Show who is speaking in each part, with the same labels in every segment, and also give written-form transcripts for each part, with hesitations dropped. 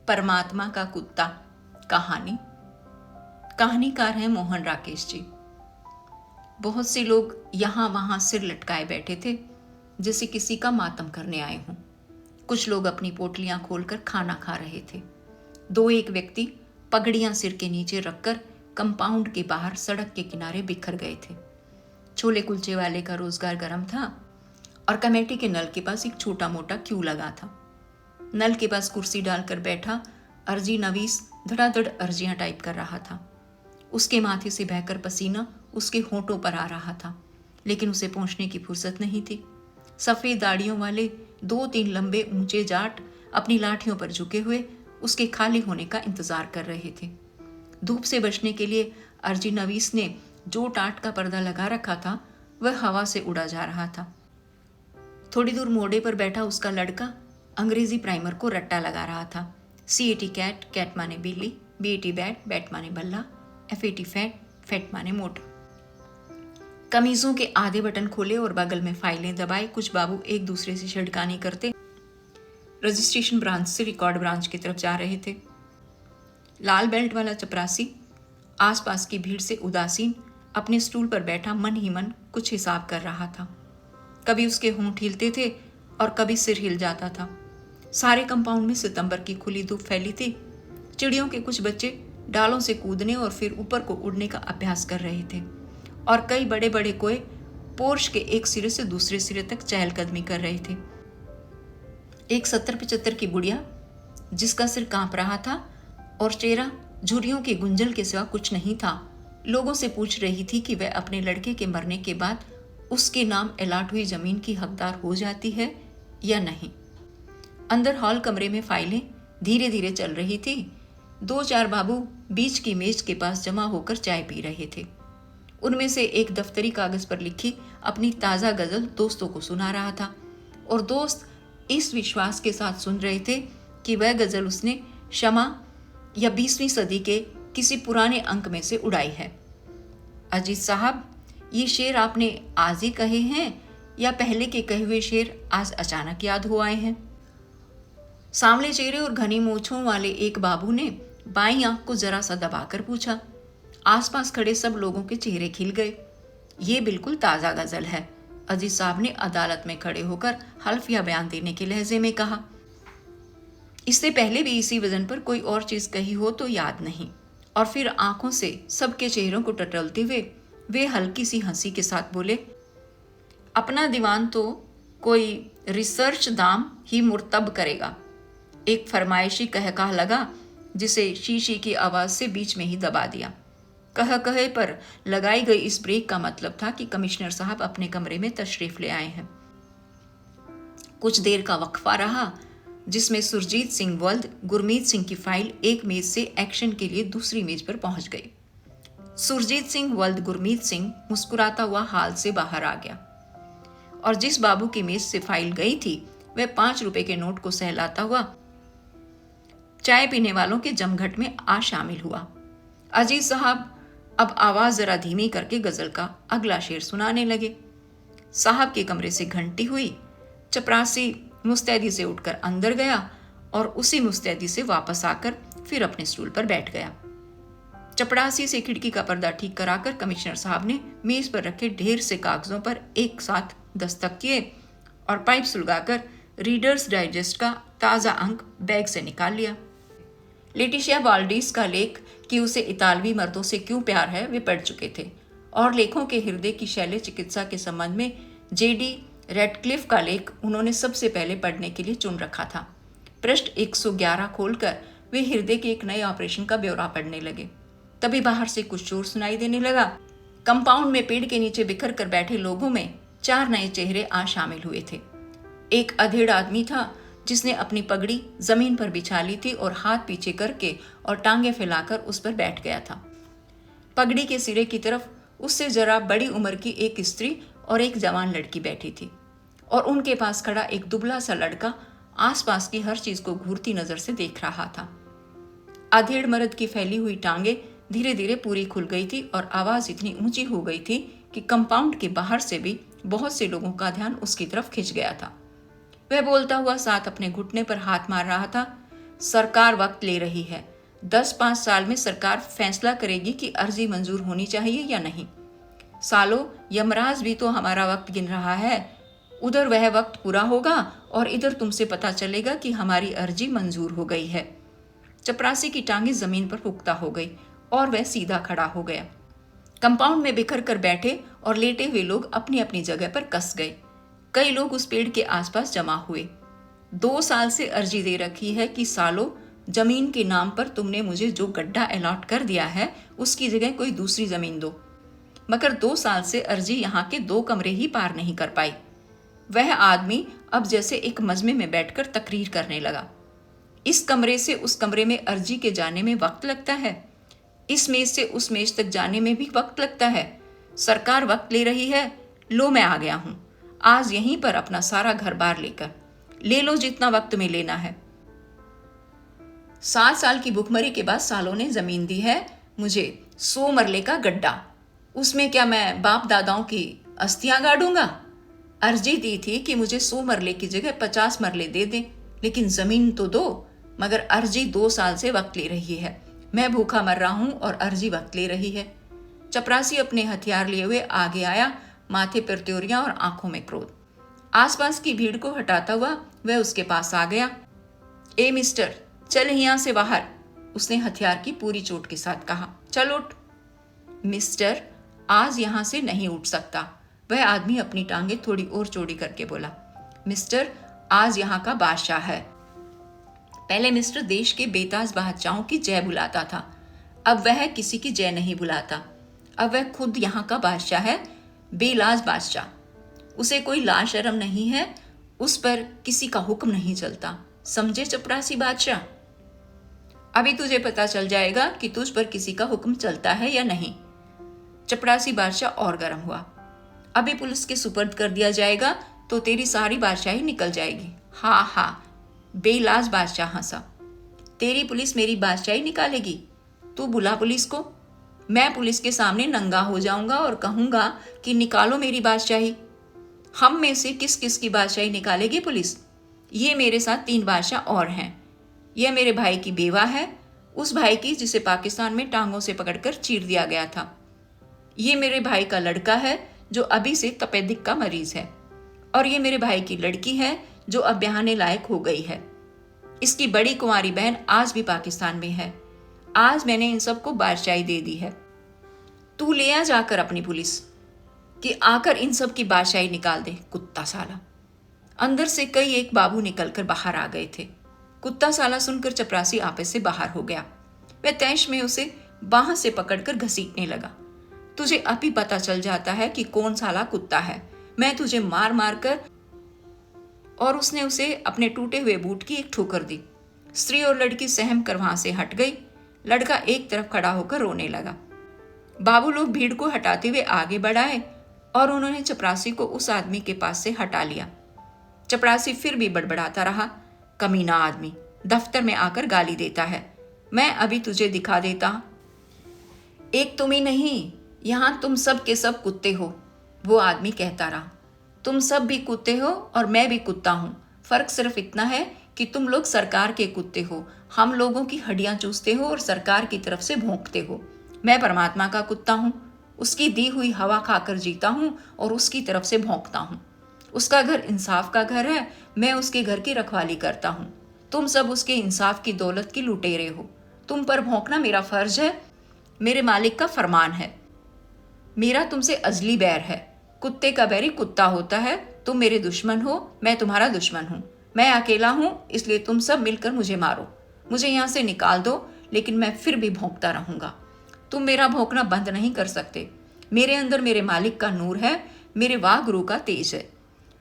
Speaker 1: परमात्मा का कुत्ता कहानी। कहानीकार हैं मोहन राकेश जी। बहुत से लोग यहाँ वहाँ सिर लटकाए बैठे थे, जैसे किसी का मातम करने आए हों। कुछ लोग अपनी पोटलियां खोलकर खाना खा रहे थे। दो एक व्यक्ति पगड़ियां सिर के नीचे रखकर कंपाउंड के बाहर सड़क के किनारे बिखर गए थे। छोले कुलचे वाले का रोजगार गर्म था और कमेटी के नल के पास एक छोटा मोटा क्यू लगा था। नल के पास कुर्सी डालकर बैठा अर्जी नवीस धड़ाधड़ अर्जियां टाइप कर रहा था। उसके माथे से बहकर पसीना उसके होंठों पर आ रहा था, लेकिन उसे पहुंचने की फुर्सत नहीं थी। सफेद दाढ़ियों वाले 2-3 लंबे ऊंचे जाट अपनी लाठियों पर झुके हुए उसके खाली होने का इंतजार कर रहे थे। धूप से बचने के लिए अर्जी नवीस ने जो टाट का पर्दा लगा रखा था वह हवा से उड़ा जा रहा था। थोड़ी दूर मोड़े पर बैठा उसका लड़का अंग्रेजी प्राइमर को रट्टा लगा रहा था। CAT कैट, कैट माने बिल्ली, BAT बैट, बैट माने बल्ला, FAT फैट, फैट माने मोटर। कमीजों के आधे बटन खोले और बगल में फाइलें दबाए कुछ बाबू एक दूसरे से छिड़कानी करते रजिस्ट्रेशन ब्रांच से रिकॉर्ड ब्रांच की तरफ जा रहे थे। लाल बेल्ट वाला चपरासी आसपास की भीड़ से उदासीन अपने स्टूल पर बैठा मन ही मन कुछ हिसाब कर रहा था। कभी उसके होंठ हिलते थे और कभी सिर हिल जाता था। सारे कंपाउंड में सितंबर की खुली धूप फैली थी। चिड़ियों के कुछ बच्चे डालों से कूदने और फिर ऊपर को उड़ने का अभ्यास कर रहे थे और कई बड़े बड़े कोए पोर्श के एक सिरे से दूसरे सिरे तक चहलकदमी कर रहे थे। एक 70-75 की बुढ़िया जिसका सिर कांप रहा था और चेहरा झुर्रियों के गुंजल के सिवा कुछ नहीं था, लोगों से पूछ रही थी कि वह अपने लड़के के मरने के बाद उसके नाम अलाट हुई जमीन की हकदार हो जाती है या नहीं। अंदर हॉल कमरे में फाइलें धीरे धीरे चल रही थी। 2-4 बाबू बीच की मेज के पास जमा होकर चाय पी रहे थे। उनमें से एक दफ्तरी कागज पर लिखी अपनी ताज़ा गजल दोस्तों को सुना रहा था और दोस्त इस विश्वास के साथ सुन रहे थे कि वह गजल उसने शमा या 20वीं सदी के किसी पुराने अंक में से उड़ाई है। अजीत साहब, ये शेर आपने आज ही कहे हैं या पहले के कहे हुए शेर आज अचानक याद हो आए हैं? सांवले चेहरे और घनी मूंछों वाले एक बाबू ने बाईं आंख को जरा सा दबाकर पूछा। आसपास खड़े सब लोगों के चेहरे खिल गए। ये बिल्कुल ताज़ा गजल है, अजीत साहब ने अदालत में खड़े होकर हल्फिया बयान देने के लहजे में कहा। इससे पहले भी इसी वजन पर कोई और चीज कही हो तो याद नहीं। और फिर आंखों से सबके चेहरों को टटोलते हुए वे हल्की सी हंसी के साथ बोले, अपना दीवान तो कोई रिसर्च दाम ही मुर्तब करेगा। एक फरमाइशी कहका लगा जिसे शीशी की आवाज से बीच में ही दबा दिया। कह कहे पर लगाई गई इस ब्रेक का मतलब था कि कमिश्नर साहब अपने कमरे में तशरीफ ले आए हैं। कुछ देर का वक्फा रहा जिसमें सुरजीत सिंह वल्द गुरमीत सिंह की फाइल एक मेज से एक्शन के लिए दूसरी मेज पर पहुंच गई। सुरजीत सिंह वल्द गुरमीत सिंह मुस्कुराता हुआ हाल से बाहर आ गया और जिस बाबू की मेज से फाइल गई थी वह 5 रुपए के नोट को सहलाता हुआ चाय पीने वालों के जमघट में आ शामिल हुआ। अजीत साहब अब आवाज जरा धीमी करके गजल का अगला शेर सुनाने लगे। साहब के कमरे से घंटी हुई। चपरासी मुस्तैदी से उठकर अंदर गया और उसी मुस्तैदी से वापस आकर फिर अपने स्टूल पर बैठ गया। चपरासी से खिड़की का पर्दा ठीक कराकर कमिश्नर साहब ने मेज पर रखे ढेर से कागजों पर एक साथ दस्तक किए और पाइप सुलगाकर रीडर्स डाइजेस्ट का ताज़ा अंक बैग से निकाल लिया। लेटिशिया वाल्डिस का लेख कि उसे इतालवी मर्दों से क्यों प्यार है वे पढ़ चुके थे और लेखों के हृदय की शैल्य चिकित्सा के संबंध में JD रेडक्लिफ का लेख उन्होंने सबसे पहले पढ़ने के लिए चुन रखा था। पृष्ठ 111 खोलकर वे हृदय के एक नए ऑपरेशन का ब्यौरा पढ़ने लगे। तभी बाहर से कुछ शोर सुनाई देने लगा। कंपाउंड में पेड़ के नीचे बिखर कर बैठे लोगों में 4 नए चेहरे आ शामिल हुए थे। एक अधेड़ आदमी था जिसने अपनी पगड़ी जमीन पर बिछा ली थी और हाथ पीछे करके और टांगे फैलाकर उस पर बैठ गया था। पगड़ी के सिरे की तरफ उससे जरा बड़ी उम्र की एक स्त्री और एक जवान लड़की बैठी थी और उनके पास खड़ा एक दुबला सा लड़का आसपास की हर चीज को घूरती नजर से देख रहा था। अधेड़ मर्द की फैली हुई टांगे धीरे धीरे पूरी खुल गई थी और आवाज इतनी ऊंची हो गई थी कि कंपाउंड के बाहर से भी बहुत से लोगों का ध्यान उसकी तरफ खिंच गया था। वह बोलता हुआ साथ अपने घुटने पर हाथ मार रहा था। सरकार वक्त ले रही है। 10-5 साल में सरकार फैसला करेगी कि अर्जी मंजूर होनी चाहिए या नहीं। सालों, यमराज भी तो हमारा वक्त गिन रहा है। उधर वह वक्त पूरा होगा और इधर तुमसे पता चलेगा कि हमारी अर्जी मंजूर हो गई है। चपरासी की टांगें जमीन पर पुख्ता हो गई और वह सीधा खड़ा हो गया। कंपाउंड में बिखर कर बैठे और लेटे हुए लोग अपनी अपनी जगह पर कस गए। कई लोग उस पेड़ के आसपास जमा हुए। 2 साल से अर्जी दे रखी है कि सालों, जमीन के नाम पर तुमने मुझे जो गड्ढा अलॉट कर दिया है उसकी जगह कोई दूसरी जमीन दो। मगर 2 साल से अर्जी यहाँ के 2 कमरे ही पार नहीं कर पाई। वह आदमी अब जैसे एक मजमे में बैठकर तकरीर करने लगा। इस कमरे से उस कमरे में अर्जी के जाने में वक्त लगता है। इस मेज से उस मेज तक जाने में भी वक्त लगता है। सरकार वक्त ले रही है। लो, मैं आ गया हूं। आज यहीं पर अपना सारा घर बार लेकर ले लो जितना वक्त तुम्हें लेना है। 7 साल की भुखमरी के बाद सालों ने जमीन दी है मुझे 100 मरले का गड्ढा। उसमें क्या मैं बाप दादाओं की अस्थियां गाड़ूंगा? अर्जी दी थी कि मुझे 100 मरले की जगह 50 मरले दे दें, लेकिन जमीन तो दो। मगर अर्जी 2 साल से वक्त ले रही है। मैं भूखा मर रहा हूं और अर्जी वक्त ले रही है। चपरासी अपने हथियार लिए हुए आगे आया, माथे पर त्योरियां और आंखों में क्रोध। आसपास की भीड़ को हटाता हुआ वह उसके पास आ गया। ए मिस्टर, चल यहां से बाहर, उसने हथियार की पूरी चोट के साथ कहा। चल उठ। मिस्टर, आज यहां से नहीं उठ सकता, वह आदमी अपनी टांगे थोड़ी और चौड़ी करके बोला। मिस्टर, आज यहाँ का बादशाह है। पहले मिस्टर देश के बेताज बादशाहों की जय बुलाता था, अब वह किसी की जय नहीं बुलाता। अब वह खुद यहाँ का बादशाह है, बेलाज बादशाह। उसे कोई लाज शर्म नहीं है, उस पर किसी का हुक्म नहीं चलता। समझे चपरासी बादशाह? अभी तुझे पता चल जाएगा कि तुझ पर किसी का हुक्म चलता है या नहीं। चपरासी बादशाह और गर्म हुआ। अभी पुलिस के सुपर्द कर दिया जाएगा तो तेरी सारी बादशाही निकल जाएगी। हाँ हाँ, बेलाज बादशाह हंसा। तेरी पुलिस मेरी बादशाही निकालेगी? तू बुला पुलिस को। मैं पुलिस के सामने नंगा हो जाऊंगा और कहूंगा कि निकालो मेरी बादशाही। हम में से किस किस की बादशाही निकालेगी पुलिस? ये मेरे साथ 3 बादशाह और हैं। यह मेरे भाई की बेवा है, उस भाई की जिसे पाकिस्तान में टांगों से पकड़कर चीर दिया गया था। ये मेरे भाई का लड़का है जो अभी से तपेदिक का मरीज है, और ये मेरे भाई की लड़की है जो अब ब्याहने लायक हो गई है। इसकी बड़ी कुंवारी बहन आज भी पाकिस्तान में है। आज मैंने इन सबको बादशाही दे दी है। तू ले आ जाकर अपनी पुलिस कि आकर इन सब की बादशाही निकाल दे, कुत्ता साला। अंदर से कई एक बाबू निकलकर बाहर आ गए थे। कुत्ता साला सुनकर चपरासी आपे से बाहर हो गया। वह तैश में उसे बाह से पकड़कर घसीटने लगा। तुझे अभी पता चल जाता है कि कौन साला कुत्ता है, मैं तुझे मार मार कर। और उसने उसे अपने टूटे हुए बूट की एक ठोकर दी। स्त्री और लड़की सहम कर वहां से हट गई। लड़का एक तरफ खड़ा होकर रोने लगा। बाबू लोग भीड़ को हटाते हुए आगे बढ़ाए और उन्होंने चपरासी को उस आदमी के पास से हटा लिया। चपरासी फिर भी बड़बड़ाता रहा। कमीना आदमी, दफ्तर में आकर गाली देता है। मैं अभी तुझे दिखा देता। एक तुम ही नहीं, यहां तुम सब के सब कुत्ते हो, वो आदमी कहता रहा। तुम सब भी कुत्ते हो और मैं भी कुत्ता हूं। फर्क सिर्फ इतना है कि तुम लोग सरकार के कुत्ते हो, हम लोगों की हड्डियां चूसते हो और सरकार की तरफ से भौंकते हो। मैं परमात्मा का कुत्ता हूं, उसकी दी हुई हवा खाकर जीता हूं और उसकी तरफ से भौंकता हूं। उसका घर इंसाफ का घर है, मैं उसके घर की रखवाली करता हूं। तुम सब उसके इंसाफ की दौलत की लुटेरे हो। तुम पर भौंकना मेरा फर्ज है, मेरे मालिक का फरमान है। मेरा तुमसे अजली बैर है। कुत्ते का बैरी कुत्ता होता है। तुम मेरे दुश्मन हो, मैं तुम्हारा दुश्मन हूं। मैं अकेला हूं, इसलिए तुम सब मिलकर मुझे मारो। मुझे यहां से निकाल दो, लेकिन मैं फिर भी भौंकता रहूंगा। तुम मेरा भौंकना बंद नहीं कर सकते। मेरे अंदर मेरे मालिक का नूर है, मेरे वाह गुरु का तेज है।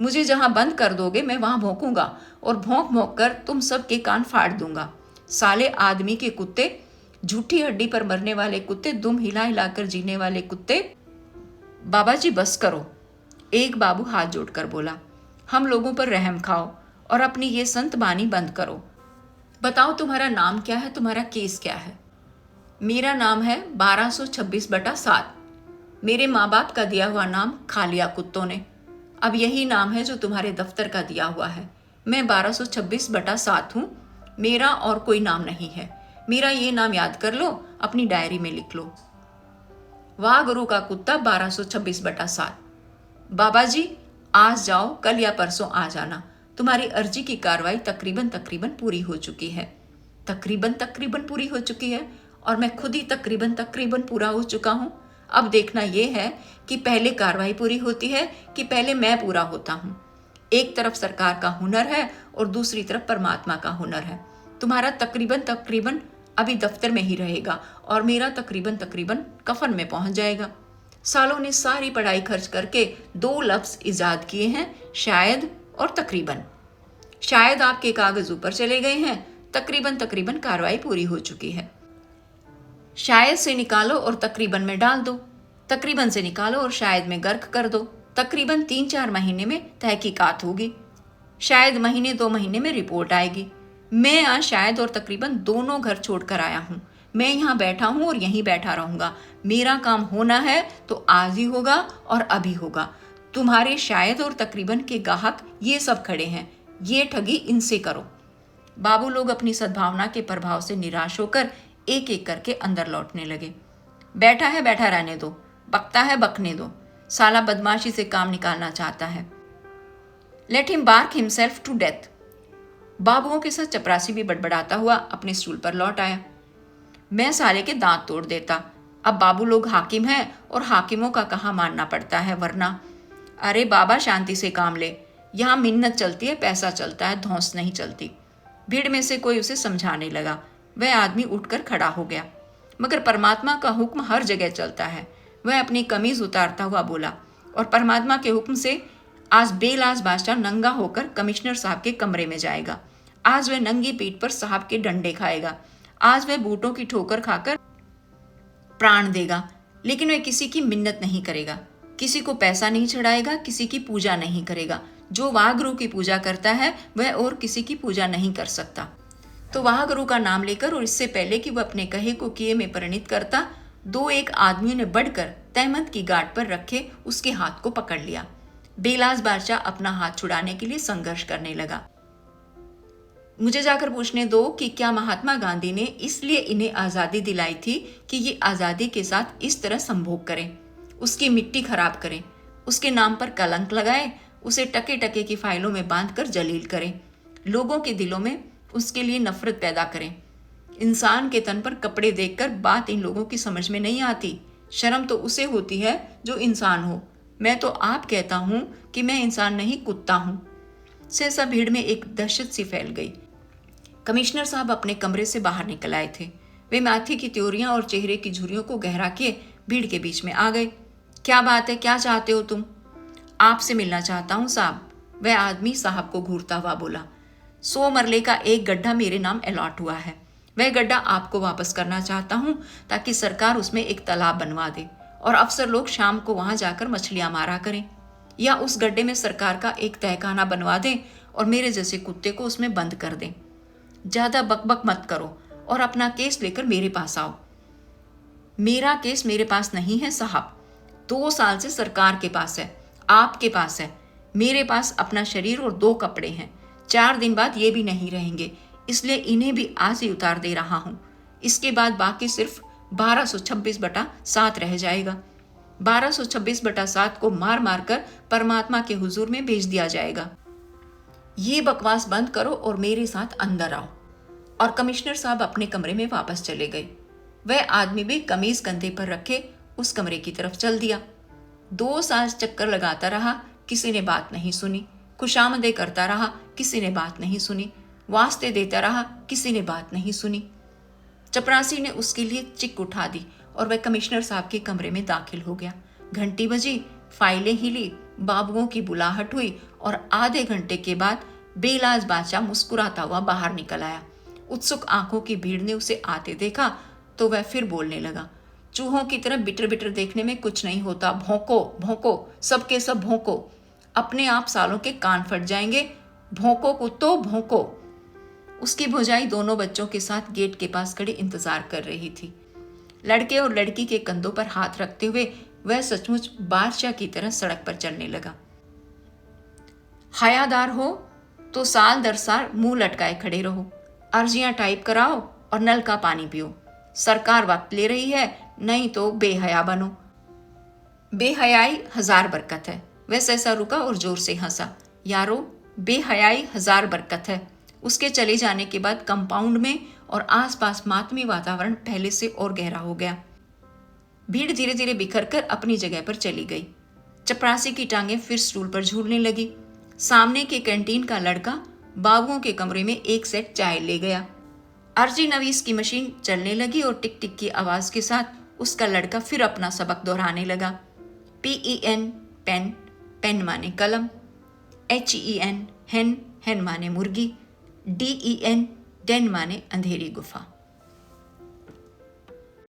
Speaker 1: मुझे जहां बंद कर दोगे मैं वहां भौंकूंगा और भौंक भौंक कर तुम सब के कान फाड़ दूंगा। साले आदमी के कुत्ते, झूठी हड्डी पर मरने वाले कुत्ते, दुम हिला हिलाकर जीने वाले कुत्ते। बाबा जी बस करो, एक बाबू हाथ जोड़कर बोला। हम लोगों पर रहम खाओ और अपनी ये संत बानी बंद करो। बताओ तुम्हारा नाम क्या है, तुम्हारा केस क्या है? मेरा नाम है 1226/7। मेरे माँ बाप का दिया हुआ नाम खा लिया कुत्तों ने। अब यही नाम है जो तुम्हारे दफ्तर का दिया हुआ है। मैं 1226/7 हूँ। मेरा और कोई नाम नहीं है। मेरा ये नाम याद कर लो, अपनी डायरी में लिख लो। वाह गुरु का कुत्ता 1226/7। बाबा जी आज जाओ, कल या परसों आ जाना। तुम्हारी अर्जी की कार्रवाई तकरीबन पूरी हो चुकी है। तकरीबन पूरी हो चुकी है, और मैं खुद ही तकरीबन पूरा हो चुका हूं। अब देखना यह है कि पहले कार्रवाई पूरी होती है कि पहले मैं पूरा होता हूं। एक तरफ सरकार का हुनर है और दूसरी तरफ परमात्मा का हुनर है। तुम्हारा तकरीबन अभी दफ्तर में ही रहेगा और मेरा तकरीबन कफन में पहुंच जाएगा। सालों ने सारी पढ़ाई खर्च करके 2 लफ्ज इजाद किए हैं, शायद और तकरीबन। शायद आपके कागज ऊपर चले गए हैं, तकरीबन कार्रवाई पूरी हो चुकी है। शायद से निकालो और तकरीबन में डाल दो, तकरीबन से निकालो और शायद में गर्क कर दो। तकरीबन 3-4 महीने में तहकीकात होगी, शायद महीने 2 महीने में रिपोर्ट आएगी। मैं आज शायद और तकरीबन दोनों घर छोड़कर आया हूँ। मैं यहाँ बैठा हूँ और यहीं बैठा रहूंगा। मेरा काम होना है तो आज ही होगा और अभी होगा। तुम्हारे शायद और तकरीबन के ग्राहक ये सब खड़े हैं, ये ठगी इनसे करो। बाबू लोग अपनी सद्भावना के प्रभाव से निराश होकर एक एक करके अंदर लौटने लगे। बैठा है बैठा रहने दो, बकता है बकने दो, साला बदमाशी से काम निकालना चाहता है। Let him bark himself to death. बाबुओं के साथ चपरासी भी बड़बड़ाता हुआ अपने स्टूल पर लौट आया। मैं साले के दांत तोड़ देता। अब बाबू लोग हाकिम हैं और हाकिमों का कहाँ मानना पड़ता है, वरना। अरे बाबा शांति से काम ले, यहाँ मिन्नत चलती है, पैसा चलता है, धौंस नहीं चलती। भीड़ में से कोई उसे समझाने लगा। वह आदमी उठकर खड़ा हो गया। मगर परमात्मा का हुक्म हर जगह चलता है। वह अपनी कमीज उतारता हुआ बोला, और परमात्मा के हुक्म से आज बेलाज बादशाह नंगा होकर कमिश्नर साहब के कमरे में जाएगा। आज वह नंगी पीठ पर साहब के डंडे खाएगा। आज वह बूटों की ठोकर खाकर प्राण देगा, लेकिन वह किसी की मिन्नत नहीं करेगा, किसी को पैसा नहीं चढ़ाएगा, किसी की पूजा नहीं करेगा। जो वाहगुरु की पूजा करता है वह और किसी की पूजा नहीं कर सकता। तो वाहगुरु का नाम लेकर और इससे पहले कि वह अपने कहे को किए में परिणित करता, 2-1 आदमियों ने बढ़कर तहमत की गांठ पर रखे उसके हाथ को पकड़ लिया। बेलाज बादशाह अपना हाथ छुड़ाने के लिए संघर्ष करने लगा। मुझे जाकर पूछने दो कि क्या महात्मा गांधी ने इसलिए इन्हें आज़ादी दिलाई थी कि ये आज़ादी के साथ इस तरह संभोग करें, उसकी मिट्टी खराब करें, उसके नाम पर कलंक लगाए, उसे टके टके की फाइलों में बांधकर जलील करें, लोगों के दिलों में उसके लिए नफरत पैदा करें। इंसान के तन पर कपड़े देखकर बात इन लोगों की समझ में नहीं आती। शर्म तो उसे होती है जो इंसान हो। मैं तो आप कहता हूं कि मैं इंसान नहीं, कुत्ता हूं। सहसा भीड़ में एक दहशत सी फैल गई। कमिश्नर साहब अपने कमरे से बाहर निकल आए थे। वे माथे की त्योरियां और चेहरे की झुर्रियों को गहरा किए भीड़ के बीच में आ गए। क्या बात है, क्या चाहते हो तुम? आपसे मिलना चाहता हूं साहब, वह आदमी साहब को घूरता हुआ बोला। 100 मरले का एक गड्ढा मेरे नाम अलॉट हुआ है। वह गड्ढा आपको वापस करना चाहता हूं ताकि सरकार उसमें एक तालाब बनवा दे और अफसर लोग शाम को वहां जाकर मछलियां मारा करें, या उस गड्ढे में सरकार का एक तहखाना बनवा दें और मेरे जैसे कुत्ते को उसमें बंद कर दें। ज्यादा बकबक मत करो और अपना केस लेकर मेरे पास आओ। मेरा केस मेरे पास नहीं है साहब, 2 साल से सरकार के पास है, आपके पास है। मेरे पास अपना शरीर और 2 कपड़े हैं। 4 दिन बाद ये भी नहीं रहेंगे, इसलिए इन्हें भी आज ही उतार दे रहा हूं। इसके बाद बाकी सिर्फ 1226/7 रह जाएगा। 1226/7 को मार मार कर परमात्मा के हुजूर में भेज दिया जाएगा। ये बकवास बंद करो और मेरे साथ अंदर आओ। और कमिश्नर साहब अपने कमरे में वापस चले गए। वह आदमी भी कमीज कंधे पर रखे उस कमरे की तरफ चल दिया। 2 साल चक्कर लगाता रहा, किसी ने बात नहीं सुनी। खुशामदे करता रहा, किसी ने बात नहीं सुनी। वास्ते देता रहा, किसी ने बात नहीं सुनी। चपरासी ने उसके लिए चिक उठा दी और वह कमिश्नर साहब के कमरे में दाखिल हो गया। घंटी बजी, फाइलें हिली, बाबुओं की बुलाहट हुई और आधे घंटे के बाद बेलाज बादशाह मुस्कुराता हुआ बाहर निकल आया। उत्सुक आंखों की भीड़ ने उसे आते देखा तो वह फिर बोलने लगा। चूहों की तरह बिटर बिटर देखने में कुछ नहीं होता। भौंको भौंको, सबके सब भौंको, अपने आप सालों के कान फट जाएंगे। भौंको कुत्तो भौंको। उसकी भौजाई दोनों बच्चों के साथ गेट के पास खड़ी इंतजार कर रही थी। लड़के और लड़की के कंधों पर हाथ रखते हुए वह सचमुच बादशाह की तरह सड़क पर चलने लगा। हयादार हो तो साल दर साल मुंह लटकाए खड़े रहो, अर्जियां टाइप कराओ और नल का पानी पियो। सरकार वक्त ले रही है, नहीं तो बेहया बनो। बेहयाई हजार बरकत है। वह सहसा रुका और जोर से हंसा। यारो, बेहयाई हजार बरकत है। उसके चले जाने के बाद कंपाउंड में और आसपास मातमी वातावरण पहले से और गहरा हो गया। भीड़ धीरे धीरे बिखर कर अपनी जगह पर चली गई। चपरासी की टांगें फिर स्टूल पर झूलने लगी। सामने के कैंटीन का लड़का बाबुओं के कमरे में एक सेट चाय ले गया। अर्जी नवीस की मशीन चलने लगी और टिक टिक की आवाज के साथ उसका लड़का फिर अपना सबक दोहराने लगा। PEN पेन, पेन माने कलम। HEN हेन, हेन माने मुर्गी। DEN डेन माने अंधेरी गुफा।